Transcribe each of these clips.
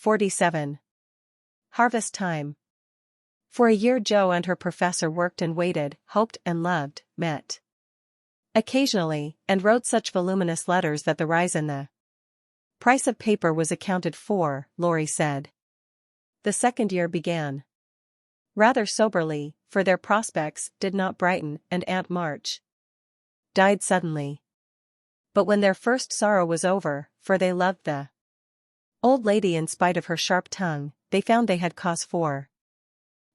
47. Harvest time. For a year Jo and her professor worked and waited, hoped and loved, met occasionally, and wrote such voluminous letters that the rise in the price of paper was accounted for, Laurie said. The second year began rather soberly, for their prospects did not brighten, and Aunt March died suddenly. But when their first sorrow was over, for they loved the old lady in spite of her sharp tongue, they found they had cause for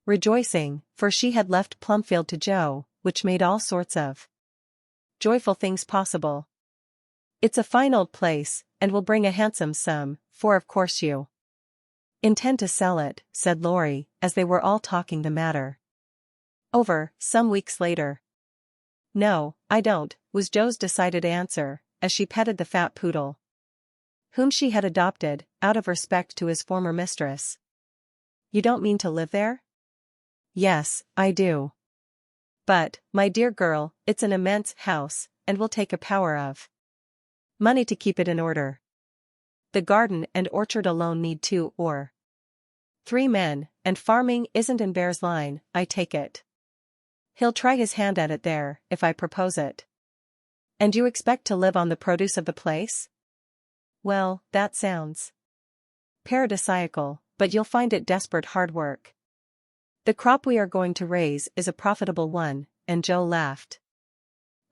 rejoicing, for she had left Plumfield to Jo, which made all sorts of joyful things possible. It's a fine old place, and will bring a handsome sum, for of course you intend to sell it, said Laurie, as they were all talking the matter over, some weeks later. No, I don't, was Jo's decided answer, as she petted the fat poodle, whom she had adopted, out of respect to his former mistress. You don't mean to live there? Yes, I do. But, my dear girl, it's an immense house, and will take a power of money to keep it in order. The garden and orchard alone need 2 or 3 men, and farming isn't in Bear's line, I take it. He'll try his hand at it there, if I propose it. And you expect to live on the produce of the place? Well, that sounds paradisiacal, but you'll find it desperate hard work. The crop we are going to raise is a profitable one, and Jo laughed.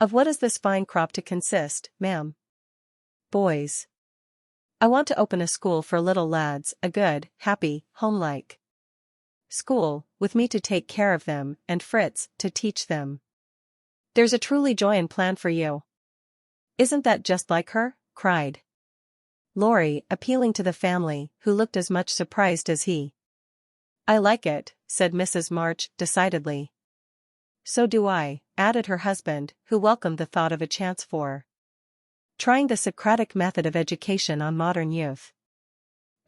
Of what is this fine crop to consist, ma'am? Boys. I want to open a school for little lads, a good, happy, homelike school, with me to take care of them, and Fritz to teach them. There's a truly joyous plan for you. Isn't that just like her? Cried Laurie, appealing to the family, who looked as much surprised as he. I like it, said Mrs. March, decidedly. So do I, added her husband, who welcomed the thought of a chance for trying the Socratic method of education on modern youth.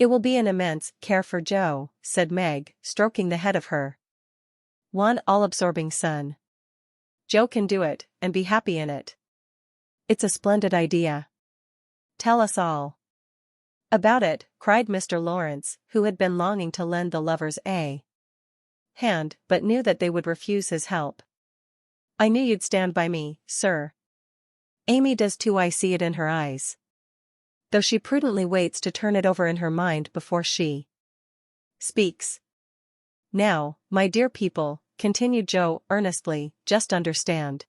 It will be an immense care for Jo, said Meg, stroking the head of her one all-absorbing son. Jo can do it, and be happy in it. It's a splendid idea. Tell us all about it, cried Mr. Lawrence, who had been longing to lend the lovers a hand, but knew that they would refuse his help. I knew you'd stand by me, sir. Amy does too, I see it in her eyes. Though she prudently waits to turn it over in her mind before she speaks. Now, my dear people, continued Jo earnestly, just understand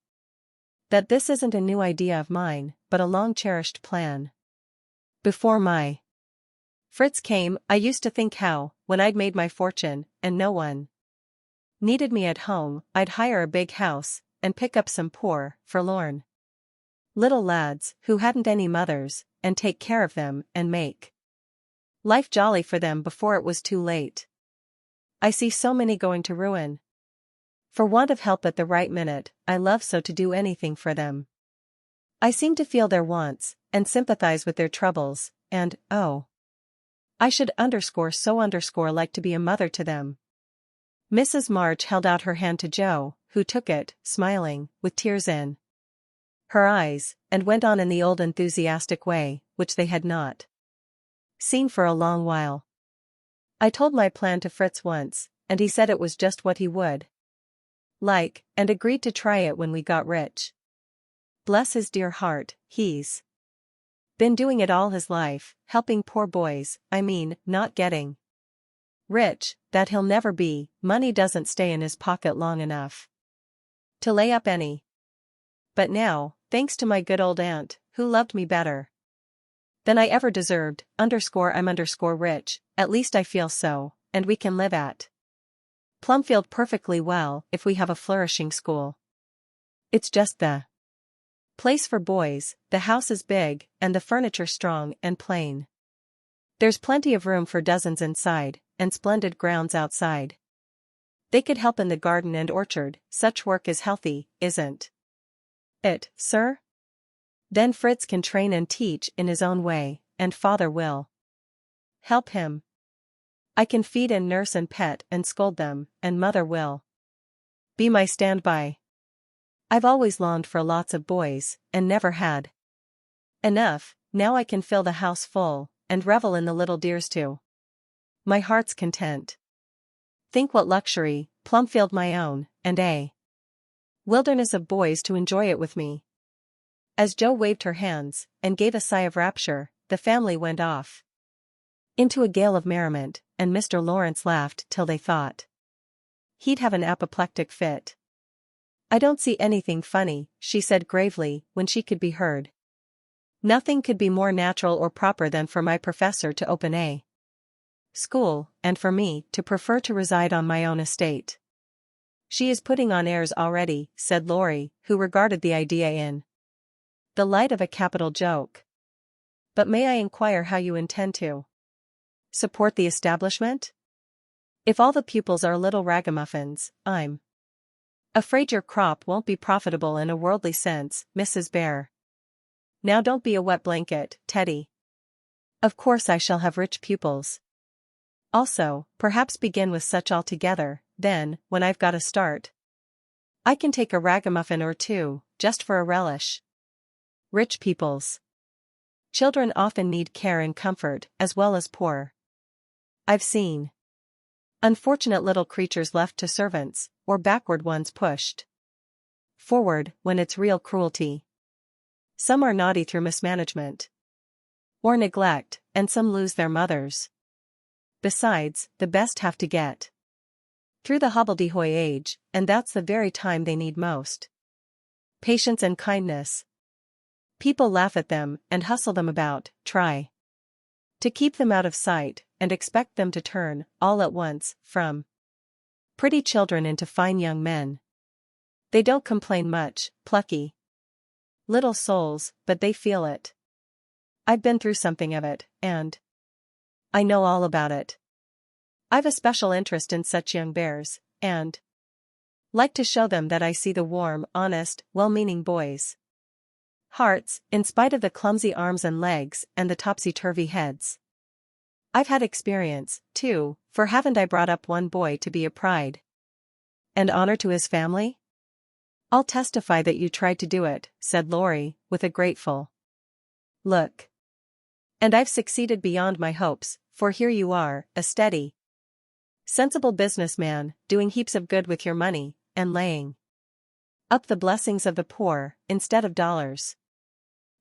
that this isn't a new idea of mine, but a long-cherished plan. Before my Fritz came, I used to think how, when I'd made my fortune, and no one needed me at home, I'd hire a big house, and pick up some poor, forlorn little lads, who hadn't any mothers, and take care of them, and make life jolly for them before it was too late. I see so many going to ruin for want of help at the right minute. I love so to do anything for them. I seem to feel their wants, and sympathize with their troubles, and, oh, I should like to be a mother to them. Mrs. March held out her hand to Jo, who took it, smiling, with tears in her eyes, and went on in the old enthusiastic way, which they had not seen for a long while. I told my plan to Fritz once, and he said it was just what he would like, and agreed to try it when we got rich. Bless his dear heart, he's been doing it all his life, helping poor boys, not getting rich, that he'll never be. Money doesn't stay in his pocket long enough to lay up any. But now, thanks to my good old aunt, who loved me better than I ever deserved, I'm rich, at least I feel so, and we can live at Plumfield perfectly well if we have a flourishing school. It's just the place for boys. The house is big, and the furniture strong and plain. There's plenty of room for dozens inside, and splendid grounds outside. They could help in the garden and orchard. Such work is healthy, isn't it, sir? Then Fritz can train and teach in his own way, and father will help him. I can feed and nurse and pet and scold them, and mother will be my standby. I've always longed for lots of boys, and never had enough. Now I can fill the house full, and revel in the little dears too. my heart's content. Think what luxury, Plumfield my own, and a wilderness of boys to enjoy it with me. As Jo waved her hands, and gave a sigh of rapture, the family went off into a gale of merriment, and Mr. Lawrence laughed till they thought he'd have an apoplectic fit. "I don't see anything funny," she said gravely, when she could be heard. "Nothing could be more natural or proper than for my professor to open a school, and for me to prefer to reside on my own estate." "She is putting on airs already," said Laurie, who regarded the idea in the light of a capital joke. "But may I inquire how you intend to support the establishment? If all the pupils are little ragamuffins, I'm afraid your crop won't be profitable in a worldly sense, Mrs. Bear." "Now don't be a wet blanket, Teddy. Of course I shall have rich pupils. Also, perhaps begin with such altogether, then, when I've got a start, I can take a ragamuffin or two, just for a relish." Rich pupils. Children often need care and comfort, as well as poor. I've seen unfortunate little creatures left to servants, or backward ones pushed forward when it's real cruelty. Some are naughty through mismanagement or neglect, and some lose their mothers. Besides, the best have to get through the hobbledehoy age, and that's the very time they need most patience and kindness. People laugh at them and hustle them about, try to keep them out of sight, and expect them to turn, all at once, from pretty children into fine young men. They don't complain much, plucky little souls, but they feel it. I've been through something of it, and I know all about it. I've a special interest in such young bears, and like to show them that I see the warm, honest, well-meaning boys' hearts, in spite of the clumsy arms and legs and the topsy-turvy heads. I've had experience, too, for haven't I brought up one boy to be a pride and honor to his family? I'll testify that you tried to do it," said Laurie, with a grateful look. "And I've succeeded beyond my hopes, for here you are, a steady, sensible businessman, doing heaps of good with your money, and laying up the blessings of the poor, instead of dollars.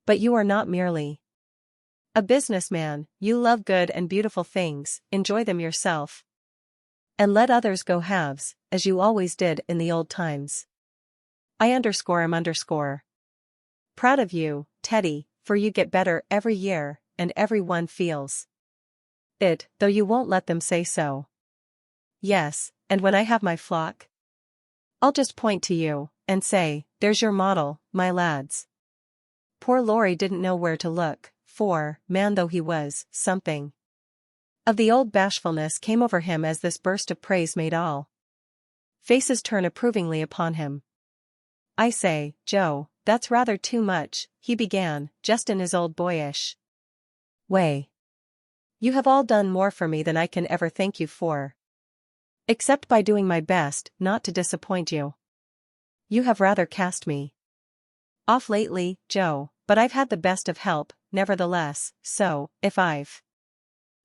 But you are not merely a businessman, you love good and beautiful things, enjoy them yourself, and let others go halves, as you always did in the old times. I'm proud of you, Teddy, for you get better every year, and everyone feels it, though you won't let them say so. Yes, and when I have my flock, I'll just point to you, and say, there's your model, my lads." Poor Laurie didn't know where to look, for, man though he was, something of the old bashfulness came over him as this burst of praise made all faces turn approvingly upon him. "I say, Jo, that's rather too much," he began, just in his old boyish way. "You have all done more for me than I can ever thank you for. Except by doing my best not to disappoint you. You have rather cast me off lately, Jo, but I've had the best of help, nevertheless, so, if I've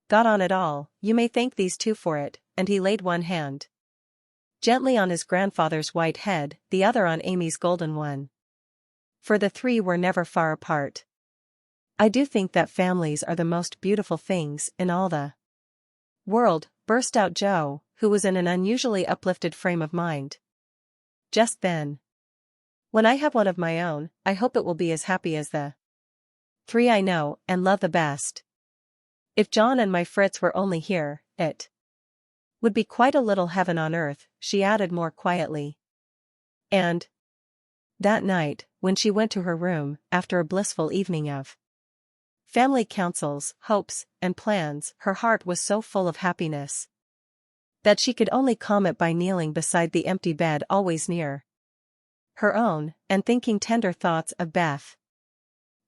got on at all, you may thank these two for it," and he laid one hand gently on his grandfather's white head, the other on Amy's golden one. For the three were never far apart. "I do think that families are the most beautiful things in all the world," burst out Jo, who was in an unusually uplifted frame of mind just then. "When I have one of my own, I hope it will be as happy as the three I know and love the best. If John and my Fritz were only here, it would be quite a little heaven on earth," she added more quietly. And that night, when she went to her room, after a blissful evening of family councils, hopes, and plans, her heart was so full of happiness that she could only calm it by kneeling beside the empty bed always near her own, and thinking tender thoughts of Beth.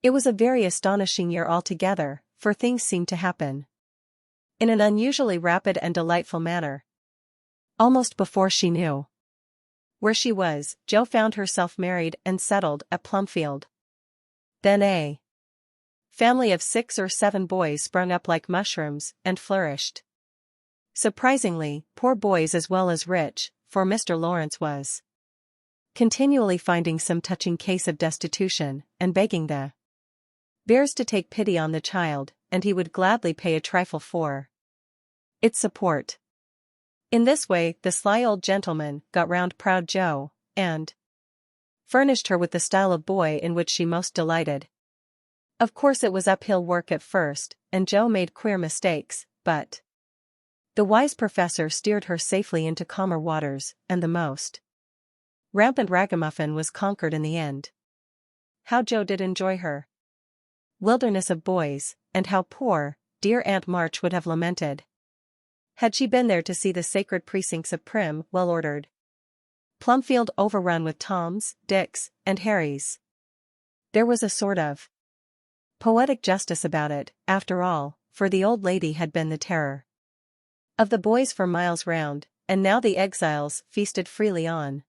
It was a very astonishing year altogether, for things seemed to happen in an unusually rapid and delightful manner. Almost before she knew where she was, Jo found herself married and settled at Plumfield. Then a family of 6 or 7 boys sprung up like mushrooms, and flourished Surprisingly, poor boys as well as rich, for Mr. Lawrence was continually finding some touching case of destitution, and begging the bears to take pity on the child, and he would gladly pay a trifle for its support. In this way the sly old gentleman got round proud Jo, and furnished her with the style of boy in which she most delighted. Of course it was uphill work at first, and Jo made queer mistakes, but the wise professor steered her safely into calmer waters, and the most rampant ragamuffin was conquered in the end. How Jo did enjoy her wilderness of boys, and how poor, dear Aunt March would have lamented had she been there to see the sacred precincts of prim, well-ordered Plumfield overrun with Toms, Dicks, and Harrys. There was a sort of poetic justice about it, after all, for the old lady had been the terror of the boys for miles round, and now the exiles feasted freely on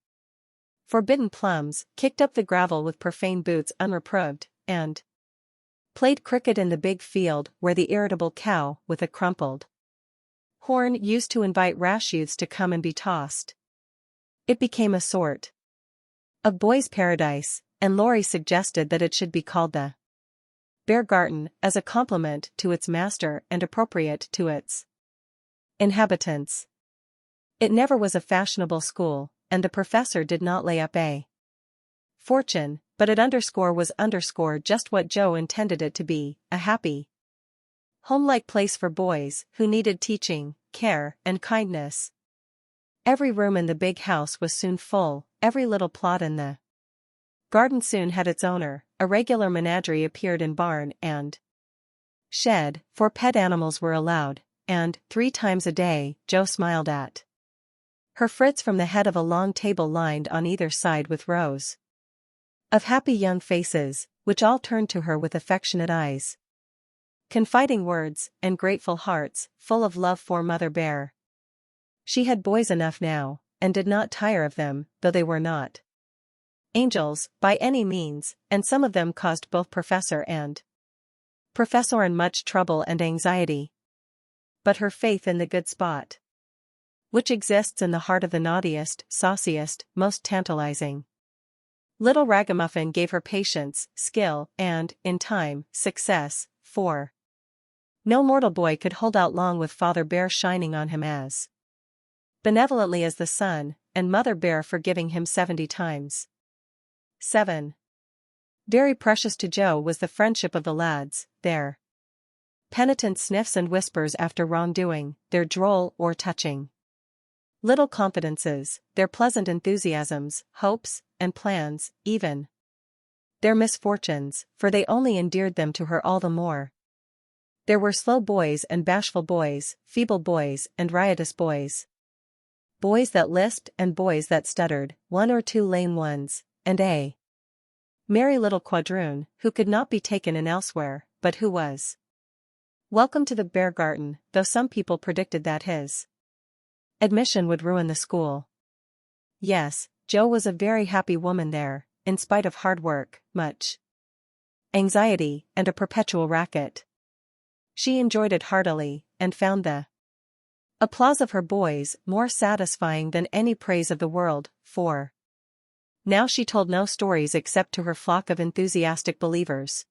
forbidden plums, kicked up the gravel with profane boots unreproved, and played cricket in the big field where the irritable cow with a crumpled horn used to invite rash youths to come and be tossed. It became a sort of boys' paradise, and Laurie suggested that it should be called the Beargarten, as a compliment to its master and appropriate to its inhabitants. It never was a fashionable school, and the professor did not lay up a fortune, but it was just what Jo intended it to be, a happy, home-like place for boys who needed teaching, care, and kindness. Every room in the big house was soon full, every little plot in the garden soon had its owner, a regular menagerie appeared in barn and shed, for pet animals were allowed, and, 3 times a day, Jo smiled at her Fritz from the head of a long table lined on either side with rows of happy young faces, which all turned to her with affectionate eyes, confiding words, and grateful hearts, full of love for Mother Bear. She had boys enough now, and did not tire of them, though they were not angels, by any means, and some of them caused both Professor much trouble and anxiety. But her faith in the good spot, which exists in the heart of the naughtiest, sauciest, most tantalizing little ragamuffin gave her patience, skill, and, in time, success, for no mortal boy could hold out long with Father Bear shining on him as benevolently as the sun, and Mother Bear forgiving him 70 times 7. Very precious to Jo was the friendship of the lads, their penitent sniffs and whispers after wrongdoing, their droll or touching little confidences, their pleasant enthusiasms, hopes, and plans, even their misfortunes, for they only endeared them to her all the more. There were slow boys and bashful boys, feeble boys and riotous boys, boys that lisped and boys that stuttered, 1 or 2 lame ones, and a merry little quadroon, who could not be taken in elsewhere, but who was welcome to the Beargarten, though some people predicted that his admission would ruin the school. Yes, Jo was a very happy woman there, in spite of hard work, much anxiety, and a perpetual racket. She enjoyed it heartily, and found the applause of her boys more satisfying than any praise of the world, for now she told no stories except to her flock of enthusiastic believers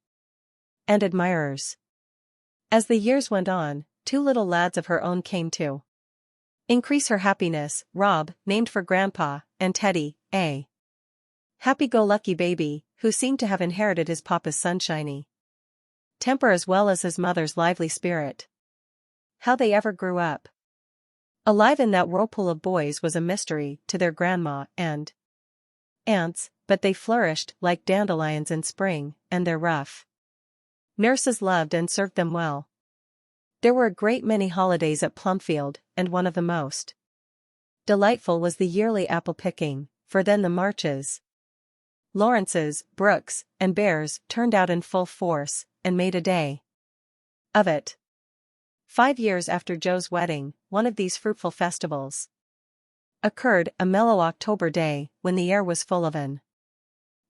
and admirers. As the years went on, 2 little lads of her own came to increase her happiness, Rob, named for Grandpa, and Teddy, a happy-go-lucky baby, who seemed to have inherited his papa's sunshiny temper as well as his mother's lively spirit. How they ever grew up alive in that whirlpool of boys was a mystery to their grandma and aunts, but they flourished like dandelions in spring, and their rough nurses loved and served them well. There were a great many holidays at Plumfield, and one of the most delightful was the yearly apple picking, for then the Marches, Lawrences, Brooks, and Bears turned out in full force, and made a day of it. 5 years after Jo's wedding, one of these fruitful festivals occurred, a mellow October day, when the air was full of an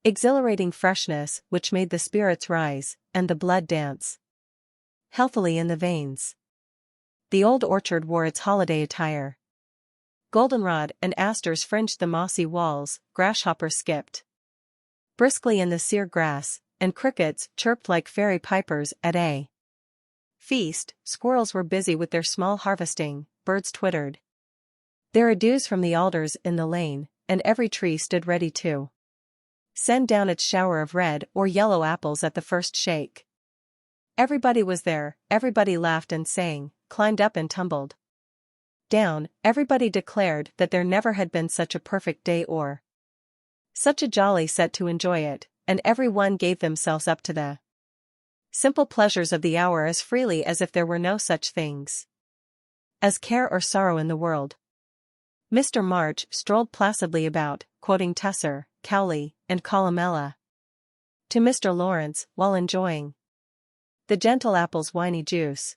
exhilarating freshness which made the spirits rise, and the blood dance healthily in the veins. The old orchard wore its holiday attire. Goldenrod and asters fringed the mossy walls, grasshoppers skipped briskly in the sere grass, and crickets chirped like fairy pipers at a feast. Squirrels were busy with their small harvesting, birds twittered their adieus from the alders in the lane, and every tree stood ready to send down its shower of red or yellow apples at the first shake. Everybody was there, everybody laughed and sang, climbed up and tumbled down. Everybody declared that there never had been such a perfect day or such a jolly set to enjoy it, and every one gave themselves up to the simple pleasures of the hour as freely as if there were no such things as care or sorrow in the world. Mr. March strolled placidly about, quoting Tusser, Cowley, and Columella to Mr. Lawrence while enjoying the gentle apple's winy juice.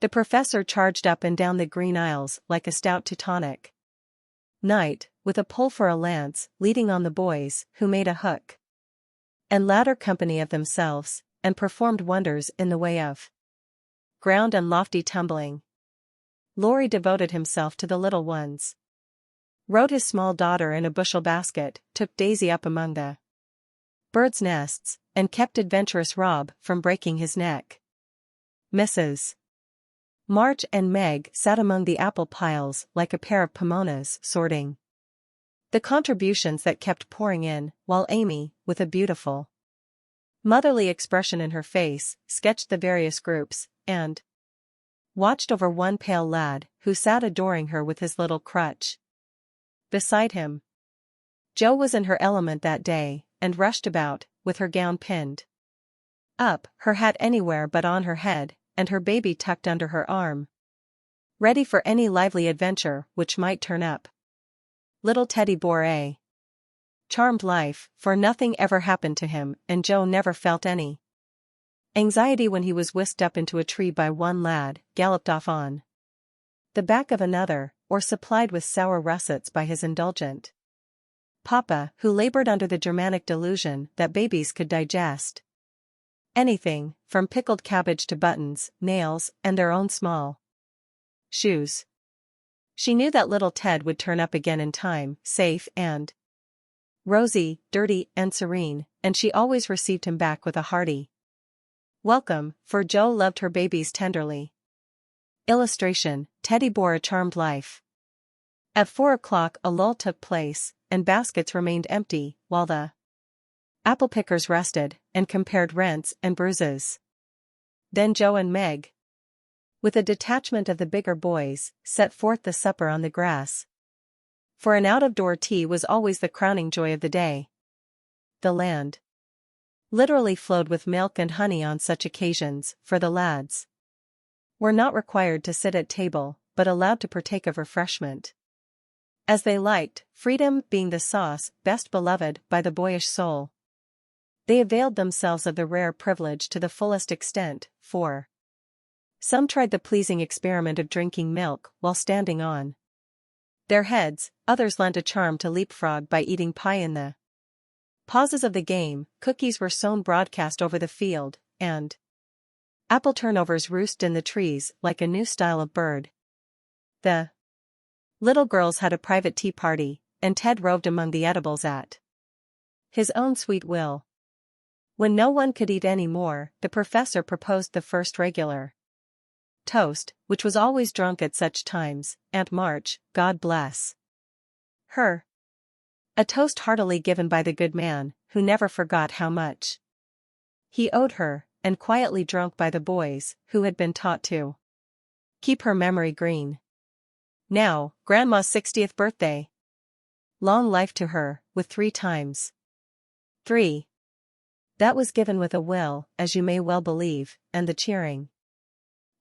The professor charged up and down the green aisles like a stout Teutonic knight, with a pull for a lance, leading on the boys, who made a hook and ladder company of themselves, and performed wonders in the way of ground and lofty tumbling. Laurie devoted himself to the little ones, rode his small daughter in a bushel basket, took Daisy up among the birds' nests, and kept adventurous Rob from breaking his neck. Mrs. March and Meg sat among the apple piles like a pair of pomonas sorting the contributions that kept pouring in, while Amy, with a beautiful motherly expression in her face, sketched the various groups, and watched over one pale lad, who sat adoring her with his little crutch beside him. Jo was in her element that day, and rushed about, with her gown pinned up, her hat anywhere but on her head, and her baby tucked under her arm, ready for any lively adventure which might turn up. Little Teddy bore a charmed life, for nothing ever happened to him, and Jo never felt any anxiety when he was whisked up into a tree by one lad, galloped off on the back of another, or supplied with sour russets by his indulgent papa, who labored under the Germanic delusion that babies could digest anything, from pickled cabbage to buttons, nails, and their own small shoes. She knew that little Ted would turn up again in time, safe and rosy, dirty, and serene, and she always received him back with a hearty welcome, for Jo loved her babies tenderly. Illustration: Teddy bore a charmed life. At 4 o'clock a lull took place, and baskets remained empty, while the apple pickers rested, and compared rents and bruises. Then Jo and Meg, with a detachment of the bigger boys, set forth the supper on the grass. For an out-of-door tea was always the crowning joy of the day. The land literally flowed with milk and honey on such occasions, for the lads were not required to sit at table, but allowed to partake of refreshment as they liked, freedom being the sauce best beloved by the boyish soul. They availed themselves of the rare privilege to the fullest extent, for some tried the pleasing experiment of drinking milk while standing on their heads, others lent a charm to leapfrog by eating pie in the pauses of the game. Cookies were sown broadcast over the field, and apple turnovers roosted in the trees like a new style of bird. The little girls had a private tea party, and Ted roved among the edibles at his own sweet will. When no one could eat any more, the professor proposed the first regular toast, which was always drunk at such times: Aunt March, God bless her. A toast heartily given by the good man, who never forgot how much he owed her, and quietly drunk by the boys, who had been taught to keep her memory green. Now, Grandma's 60th birthday. Long life to her, with 3 times 3. That was given with a will, as you may well believe, and the cheering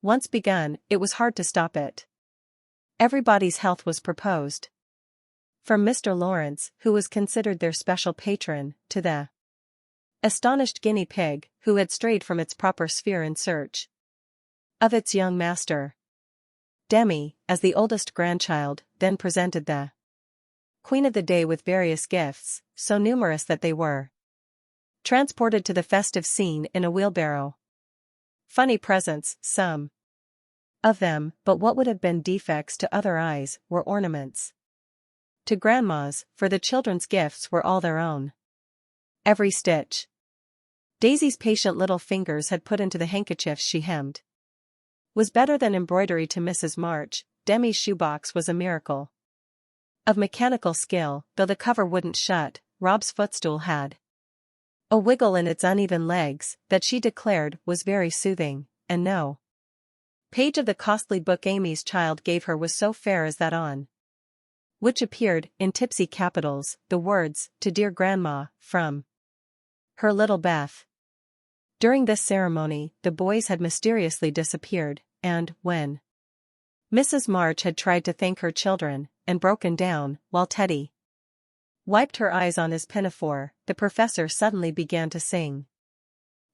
once begun, it was hard to stop it. Everybody's health was proposed, from Mr. Lawrence, who was considered their special patron, to the astonished guinea pig, who had strayed from its proper sphere in search of its young master. Demi, as the oldest grandchild, then presented the queen of the day with various gifts, so numerous that they were transported to the festive scene in a wheelbarrow. Funny presents, some. of them, but what would have been defects to other eyes were ornaments to Grandma's, for the children's gifts were all their own. Every stitch Daisy's patient little fingers had put into the handkerchiefs she hemmed was better than embroidery to Mrs. March. Demi's shoebox was a miracle of mechanical skill, though the cover wouldn't shut. Rob's footstool had a wiggle in its uneven legs that she declared was very soothing, and no page of the costly book Amy's child gave her was so fair as that on which appeared, in tipsy capitals, the words, "To dear Grandma, from her little Beth." During this ceremony, the boys had mysteriously disappeared, and, when Mrs. March had tried to thank her children, and broken down, while Teddy wiped her eyes on his pinafore, the professor suddenly began to sing.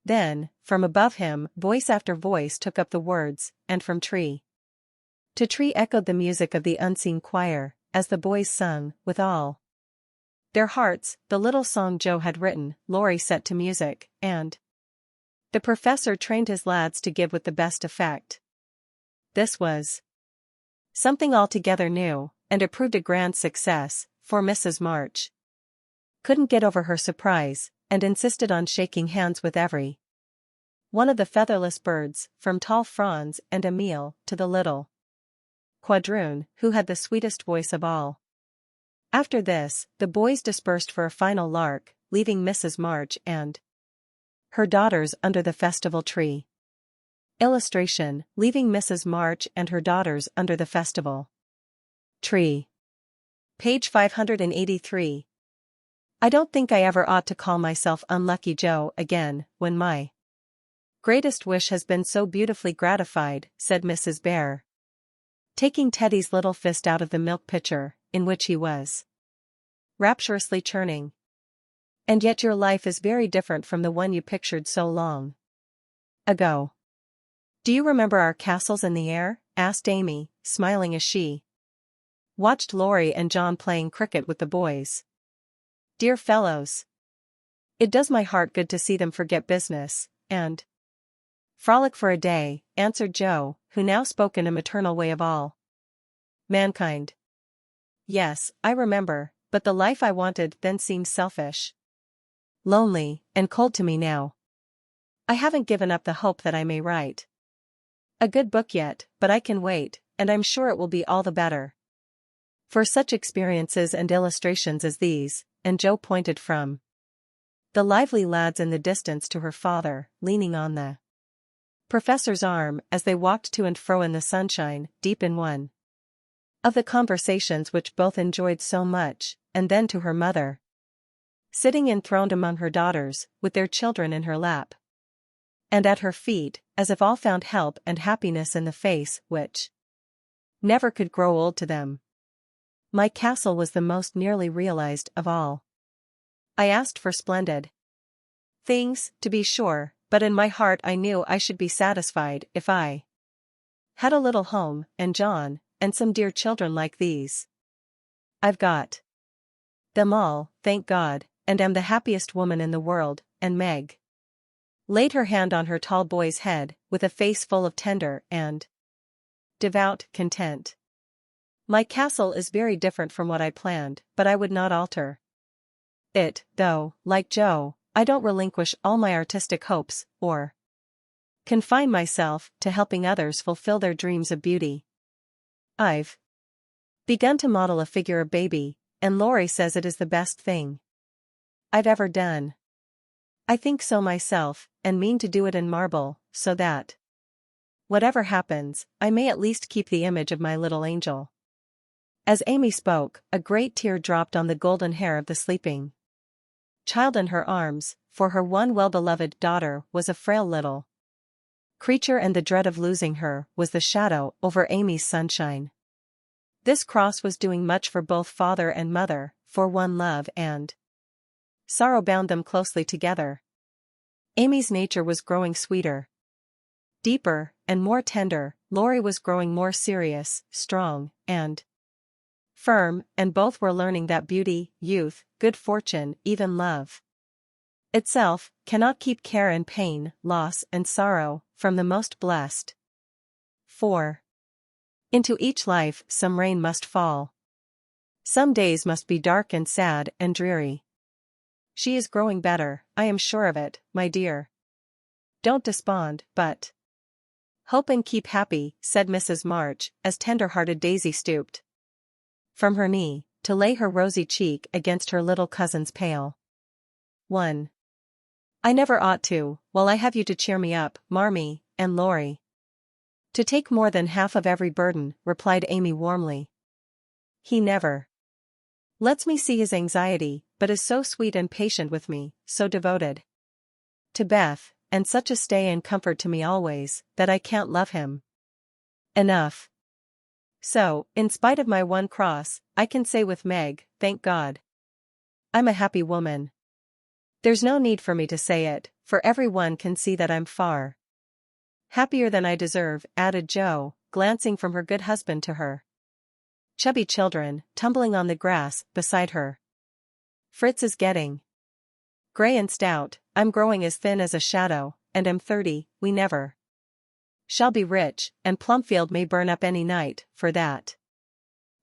Then, from above him, voice after voice took up the words, and from tree to tree echoed the music of the unseen choir, as the boys sung, with all their hearts, the little song Joe had written. Laurie set to music, and the professor trained his lads to give with the best effect. This was something altogether new, and it proved a grand success, for Mrs. March couldn't get over her surprise, and insisted on shaking hands with every one of the featherless birds, from tall Franz and Emile to the little quadroon, who had the sweetest voice of all. After this, the boys dispersed for a final lark, leaving Mrs. March and her daughters under the festival tree. Illustration: leaving Mrs. March and her daughters under the festival tree. Page 583. I don't think I ever ought to call myself Unlucky Joe again, when my greatest wish has been so beautifully gratified, said Mrs. Bear, taking Teddy's little fist out of the milk pitcher, in which he was rapturously churning. And yet your life is very different from the one you pictured so long ago. Do you remember our castles in the air? Asked Amy, smiling as she watched Laurie and John playing cricket with the boys. Dear fellows! It does my heart good to see them forget business, and frolic for a day, answered Joe, who now spoke in a maternal way of all mankind. Yes, I remember, but the life I wanted then seemed selfish, lonely, and cold to me now. I haven't given up the hope that I may write a good book yet, but I can wait, and I'm sure it will be all the better for such experiences and illustrations as these. And Joe pointed from the lively lads in the distance to her father, leaning on the professor's arm as they walked to and fro in the sunshine, deep in one of the conversations which both enjoyed so much, and then to her mother, sitting enthroned among her daughters, with their children in her lap and at her feet, as if all found help and happiness in the face which never could grow old to them. My castle was the most nearly realized of all. I asked for splendid things, to be sure, but in my heart I knew I should be satisfied if I had a little home, and John, and some dear children like these. I've got them all, thank God, and am the happiest woman in the world. And Meg laid her hand on her tall boy's head, with a face full of tender and devout content. My castle is very different from what I planned, but I would not alter it, though, like Joe, I don't relinquish all my artistic hopes, or confine myself to helping others fulfill their dreams of beauty. I've begun to model a figure of baby, and Laurie says it is the best thing I've ever done. I think so myself, and mean to do it in marble, so that whatever happens, I may at least keep the image of my little angel. As Amy spoke, a great tear dropped on the golden hair of the sleeping child in her arms, for her one well-beloved daughter was a frail little creature, and the dread of losing her was the shadow over Amy's sunshine. This cross was doing much for both father and mother, for one love and sorrow bound them closely together. Amy's nature was growing sweeter, deeper, and more tender. Laurie was growing more serious, strong, and firm, and both were learning that beauty, youth, good fortune, even love itself, cannot keep care and pain, loss and sorrow, from the most blessed 4. Into each life some rain must fall. Some days must be dark and sad and dreary. She is growing better, I am sure of it, my dear. Don't despond, but hope and keep happy, said Mrs. March, as tender-hearted Daisy stooped from her knee to lay her rosy cheek against her little cousin's pale 1. I never ought to, while I have you to cheer me up, Marmee, and Laurie. To take more than half of every burden, replied Amy warmly. He never lets me see his anxiety, but is so sweet and patient with me, so devoted to Beth, and such a stay and comfort to me always, that I can't love him enough. So, in spite of my one cross, I can say with Meg, thank God. I'm a happy woman. There's no need for me to say it, for everyone can see that I'm far happier than I deserve, added Jo, glancing from her good husband to her chubby children, tumbling on the grass beside her. Fritz is getting gray and stout, I'm growing as thin as a shadow, and am 30, we never shall be rich, and Plumfield may burn up any night, for that.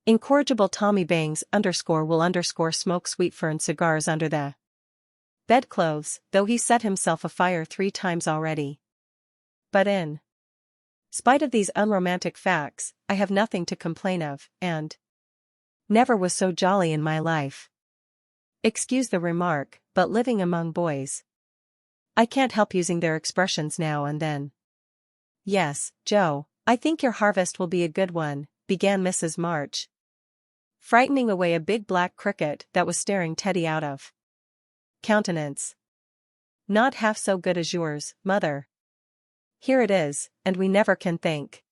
Incorrigible Tommy Bangs will smoke sweet fern cigars under the bedclothes, though he set himself afire 3 times already. But in spite of these unromantic facts, I have nothing to complain of, and never was so jolly in my life. Excuse the remark, but living among boys, I can't help using their expressions now and then. Yes, Jo, I think your harvest will be a good one, began Mrs. March, frightening away a big black cricket that was staring Teddy out of countenance. Not half so good as yours, Mother. Here it is, and we never can thank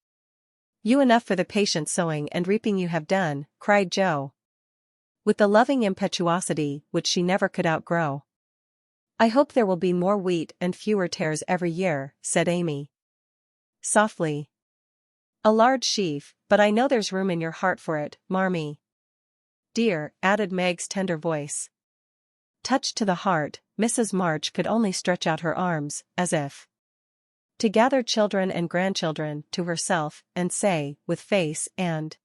you enough for the patient sowing and reaping you have done, cried Jo, with the loving impetuosity which she never could outgrow. I hope there will be more wheat and fewer tares every year, said Amy softly. A large sheaf, but I know there's room in your heart for it, Marmee dear, added Meg's tender voice. Touched to the heart, Mrs. March could only stretch out her arms, as if to gather children and grandchildren to herself, and say, with face and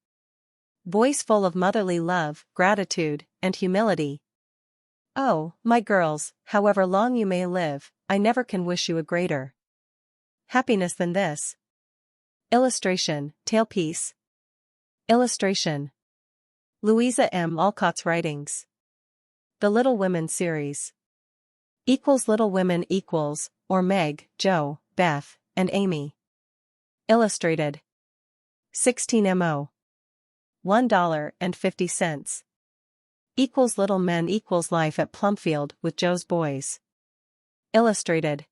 voice full of motherly love, gratitude, and humility, oh, my girls, however long you may live, I never can wish you a greater happiness than this. Illustration, Tailpiece. Illustration. Louisa M. Alcott's Writings. The Little Women Series. Little Women equals, or Meg, Jo, Beth, and Amy. Illustrated. 16 mo. $1.50. Little Men equals Life at Plumfield with Jo's Boys. Illustrated.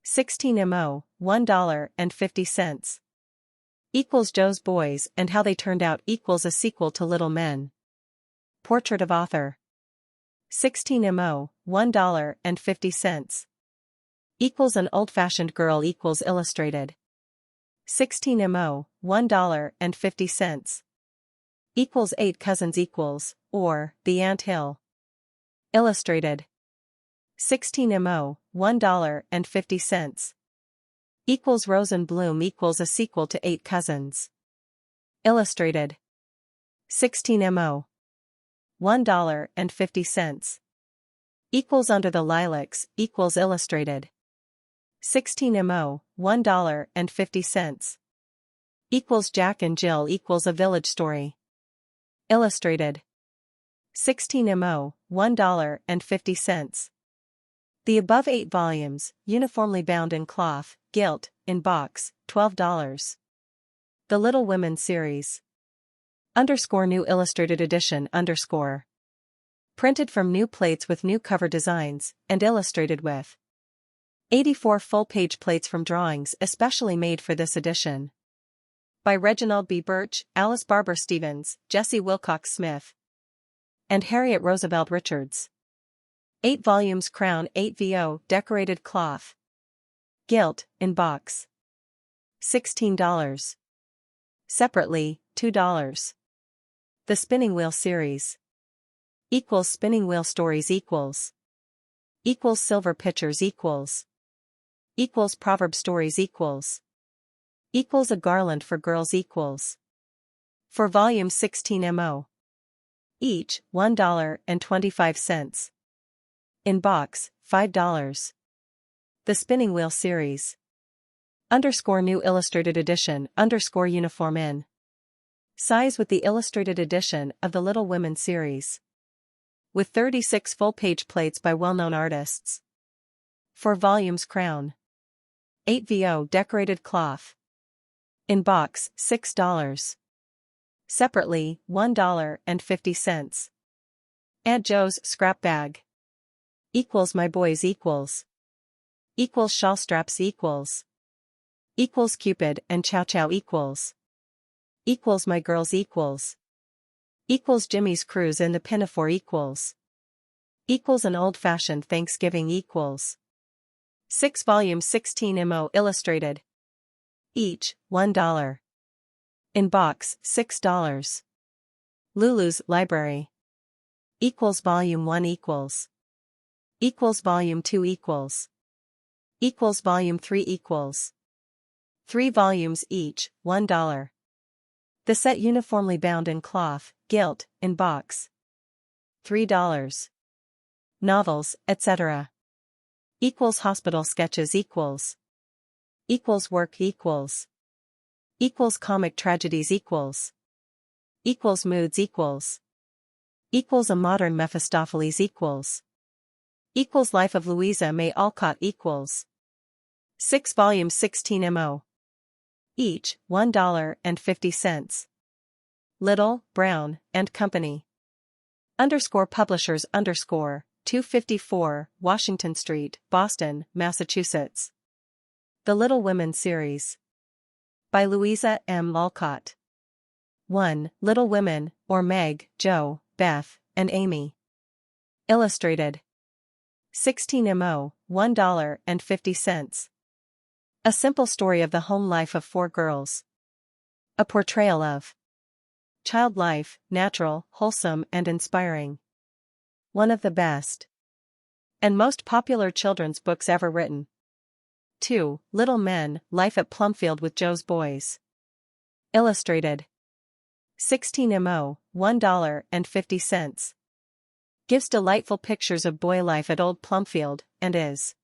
16 mo. $1.50. Jo's Boys and How They Turned Out equals a sequel to Little Men. Portrait of author. 16 mo. $1.50. An Old-Fashioned Girl equals Illustrated. 16 mo. $1.50. 8 Cousins equals, or, The Ant Hill. Illustrated. 16 mo. $1.50. Rose and Bloom equals a sequel to 8 Cousins. Illustrated. 16 mo. $1.50. Under the Lilacs equals Illustrated. 16 mo. $1.50. Jack and Jill equals A Village Story. Illustrated. 16 mo. $1.50. The above 8 volumes, uniformly bound in cloth, gilt, in box, $12. The Little Women Series. New Illustrated Edition _ Printed from new plates with new cover designs, and illustrated with 84 full-page plates from drawings especially made for this edition. By Reginald B. Birch, Alice Barber Stevens, Jessie Wilcox Smith, and Harriet Roosevelt Richards. 8 volumes Crown 8 VO decorated cloth. Gilt, in box. $16. Separately, $2. The Spinning Wheel Series. Spinning Wheel Stories equals Silver Pitchers equals Proverb Stories equals Equals a garland for girls equals. For volume 16 mo. Each, $1.25. In box, $5. The Spinning Wheel Series. _ New Illustrated Edition _ Uniform in size with the illustrated edition of the Little Women series. With 36 full-page plates by well-known artists. 4 volumes crown. 8 VO decorated cloth. In box, $6. Separately, $1.50. Add Joe's scrap bag. Equals my boys equals. Equals shawl straps equals. Equals Cupid and Chow Chow equals. Equals my girls equals. Equals Jimmy's cruise in the Pinafore equals. Equals an old-fashioned Thanksgiving equals. 6 volumes 16 mo illustrated. Each, $1. In box, $6. Lulu's Library. Equals volume 1 equals. Equals volume 2 equals. Equals volume 3 equals. 3 volumes each, $1. The set uniformly bound in cloth, gilt, in box. $3. Novels, etc. Equals hospital sketches equals. Equals work equals. Equals comic tragedies equals. Equals moods equals. Equals a modern Mephistopheles equals. Equals Life of Louisa May Alcott equals. 6 volumes 16 mo. Each, $1.50. Little, Brown, and Company. Publishers 254, Washington Street, Boston, Massachusetts. The Little Women Series. By Louisa M. Alcott. 1. Little Women, or Meg, Jo, Beth, and Amy. Illustrated. 16 mo, $1.50. A simple story of the home life of 4 girls. A portrayal of child life, natural, wholesome, and inspiring. One of the best and most popular children's books ever written. 2. Little Men, Life at Plumfield with Jo's Boys. Illustrated. 16 mo, $1.50. Gives delightful pictures of boy life at Old Plumfield, and is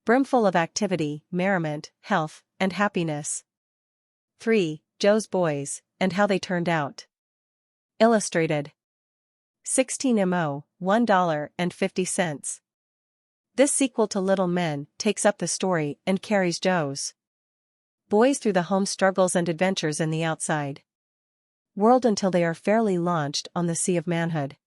brimful of activity, merriment, health, and happiness. 3. Jo's Boys, and How They Turned Out. Illustrated. 16 mo, $1.50. This sequel to Little Men takes up the story and carries Jo's boys through the home struggles and adventures in the outside world until they are fairly launched on the sea of manhood.